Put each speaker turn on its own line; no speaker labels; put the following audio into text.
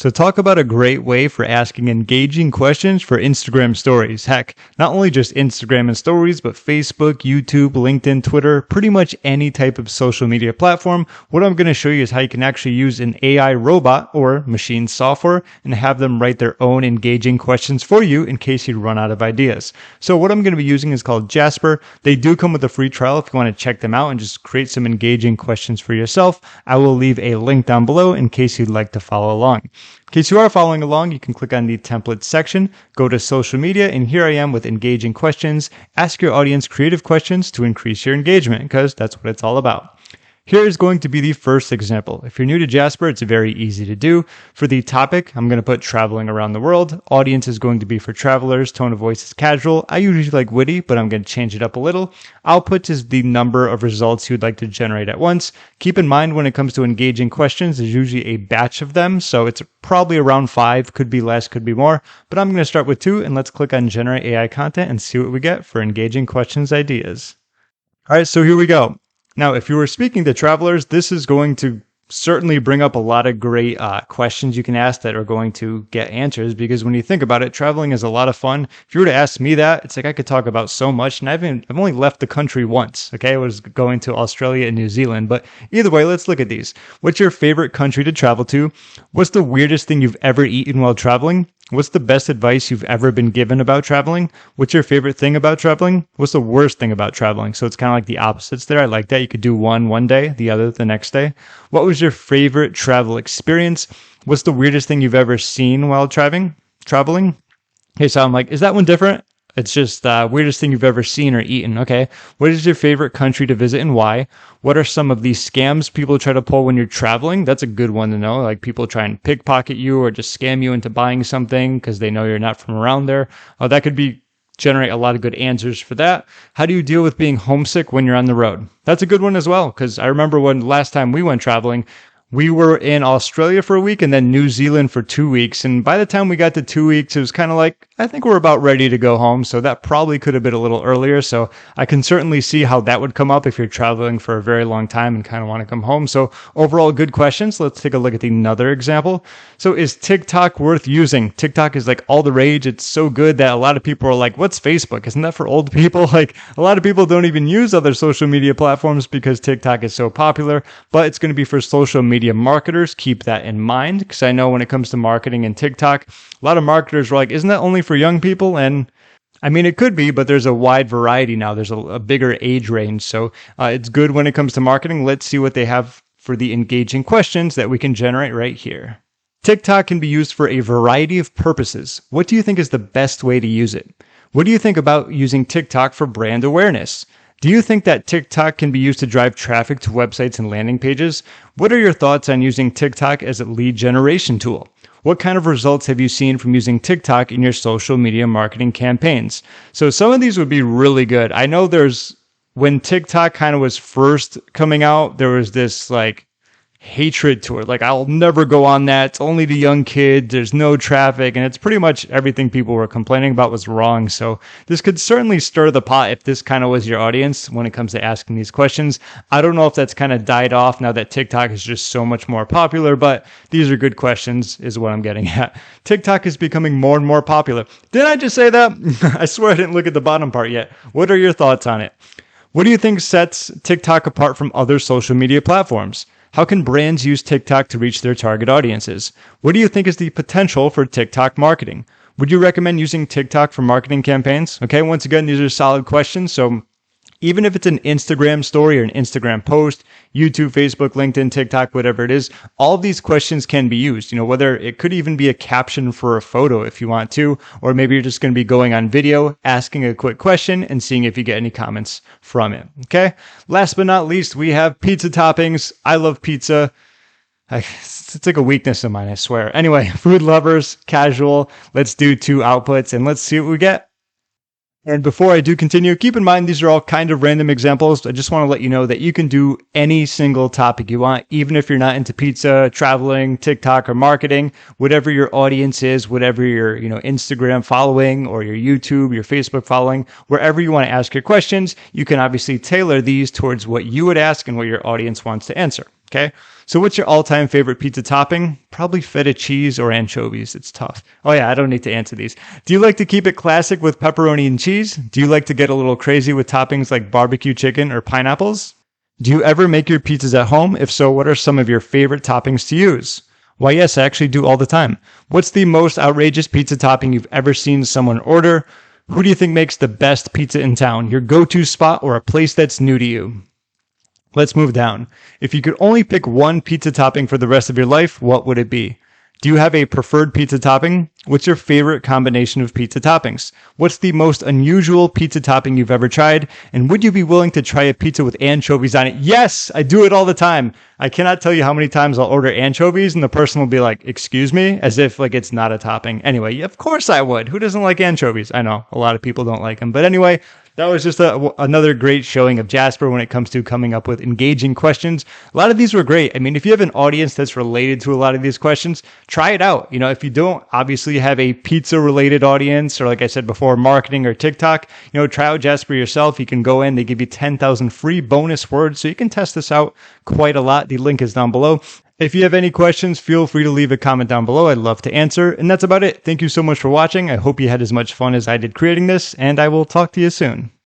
So talk about a great way for asking engaging questions for Instagram stories. Heck, not only just Instagram and stories, but Facebook, YouTube, LinkedIn, Twitter, pretty much any type of social media platform. What I'm going to show you is how you can actually use an AI robot or machine software and have them write their own engaging questions for you in case you run out of ideas. So what I'm going to be using is called Jasper. They do come with a free trial if you want to check them out and just create some engaging questions for yourself. I will leave a link down below in case you'd like to follow along. In case you are following along, you can click on the templates section, go to social media, and here I am with engaging questions. Ask your audience creative questions to increase your engagement, because that's what it's all about. Here is going to be the first example. If you're new to Jasper, it's very easy to do. For the topic, I'm going to put traveling around the world. Audience is going to be for travelers. Tone of voice is casual. I usually like witty, but I'm going to change it up a little. Output is the number of results you'd like to generate at once. Keep in mind when it comes to engaging questions, there's usually a batch of them, so it's probably around 5, could be less, could be more, but I'm going to start with 2, and let's click on Generate AI Content and see what we get for engaging questions ideas. All right, so here we go. Now, if you were speaking to travelers, this is going to certainly bring up a lot of great questions you can ask that are going to get answers, because when you think about it, traveling is a lot of fun. If you were to ask me that, it's like I could talk about so much, and I've only left the country once, okay? I was going to Australia and New Zealand, but either way, let's look at these. What's your favorite country to travel to? What's the weirdest thing you've ever eaten while traveling? What's the best advice you've ever been given about traveling? What's your favorite thing about traveling? What's the worst thing about traveling? So it's kind of like the opposites there. I like that. You could do one day, the other the next day. What was your favorite travel experience? What's the weirdest thing you've ever seen while traveling? Okay, so I'm like, is that one different? It's just weirdest thing you've ever seen or eaten. Okay. What is your favorite country to visit and why? What are some of these scams people try to pull when you're traveling? That's a good one to know. Like people try and pickpocket you or just scam you into buying something because they know you're not from around there. That could generate a lot of good answers for that. How do you deal with being homesick when you're on the road? That's a good one as well, because I remember when last time we went traveling, we were in Australia for a week and then New Zealand for 2 weeks. And by the time we got to 2 weeks, it was kind of like, I think we're about ready to go home. So that probably could have been a little earlier. So I can certainly see how that would come up if you're traveling for a very long time and kind of want to come home. So overall, good questions. Let's take a look at another example. So is TikTok worth using? TikTok is like all the rage. It's so good that a lot of people are like, what's Facebook? Isn't that for old people? Like a lot of people don't even use other social media platforms because TikTok is so popular, but it's going to be for social media marketers. Keep that in mind, because I know when it comes to marketing and TikTok, a lot of marketers are like, isn't that only for young people? And I mean, it could be, but there's a wide variety now. There's a bigger age range. So it's good when it comes to marketing. Let's see what they have for the engaging questions that we can generate right here. TikTok can be used for a variety of purposes. What do you think is the best way to use it? What do you think about using TikTok for brand awareness? Do you think that TikTok can be used to drive traffic to websites and landing pages? What are your thoughts on using TikTok as a lead generation tool? What kind of results have you seen from using TikTok in your social media marketing campaigns? So some of these would be really good. I know when TikTok kind of was first coming out, there was this like hatred to it. Like, I'll never go on that. It's only the young kids. There's no traffic. And it's pretty much everything people were complaining about was wrong. So this could certainly stir the pot if this kind of was your audience when it comes to asking these questions. I don't know if that's kind of died off now that TikTok is just so much more popular, but these are good questions is what I'm getting at. TikTok is becoming more and more popular. Did I just say that? I swear I didn't look at the bottom part yet. What are your thoughts on it? What do you think sets TikTok apart from other social media platforms? How can brands use TikTok to reach their target audiences? What do you think is the potential for TikTok marketing? Would you recommend using TikTok for marketing campaigns? Okay, once again, these are solid questions. So even if it's an Instagram story or an Instagram post, YouTube, Facebook, LinkedIn, TikTok, whatever it is, all of these questions can be used. Whether it could even be a caption for a photo if you want to, or maybe you're just going to be going on video, asking a quick question and seeing if you get any comments from it. Okay. Last but not least, we have pizza toppings. I love pizza. It's like a weakness of mine, I swear. Anyway, food lovers, casual. Let's do 2 outputs and let's see what we get. And before I do continue, keep in mind these are all kind of random examples. I just want to let you know that you can do any single topic you want, even if you're not into pizza, traveling, TikTok, or marketing. Whatever your audience is, whatever your Instagram following or your YouTube, your Facebook following, wherever you want to ask your questions, you can obviously tailor these towards what you would ask and what your audience wants to answer. Okay, So what's your all-time favorite pizza topping? Probably feta cheese or anchovies. It's tough. Oh yeah, I don't need to answer these. Do you like to keep it classic with pepperoni and cheese? Do you like to get a little crazy with toppings like barbecue chicken or pineapples? Do you ever make your pizzas at home? If so, what are some of your favorite toppings to use? Why, yes, I actually do all the time. What's the most outrageous pizza topping you've ever seen someone order? Who do you think makes the best pizza in town? Your go-to spot or a place that's new to you? Let's move down. If you could only pick one pizza topping for the rest of your life, what would it be? Do you have a preferred pizza topping? What's your favorite combination of pizza toppings? What's the most unusual pizza topping you've ever tried? And would you be willing to try a pizza with anchovies on it? Yes, I do it all the time. I cannot tell you how many times I'll order anchovies and the person will be like, excuse me, as if like it's not a topping. Anyway, of course I would. Who doesn't like anchovies? I know a lot of people don't like them. But anyway, that was just another great showing of Jasper when it comes to coming up with engaging questions. A lot of these were great. I mean, if you have an audience that's related to a lot of these questions, try it out. You know, if you don't obviously have a pizza related audience, or like I said before, marketing or TikTok, you know, try out Jasper yourself. You can go in, they give you 10,000 free bonus words. So you can test this out quite a lot. The link is down below. If you have any questions, feel free to leave a comment down below. I'd love to answer. And that's about it. Thank you so much for watching. I hope you had as much fun as I did creating this, and I will talk to you soon.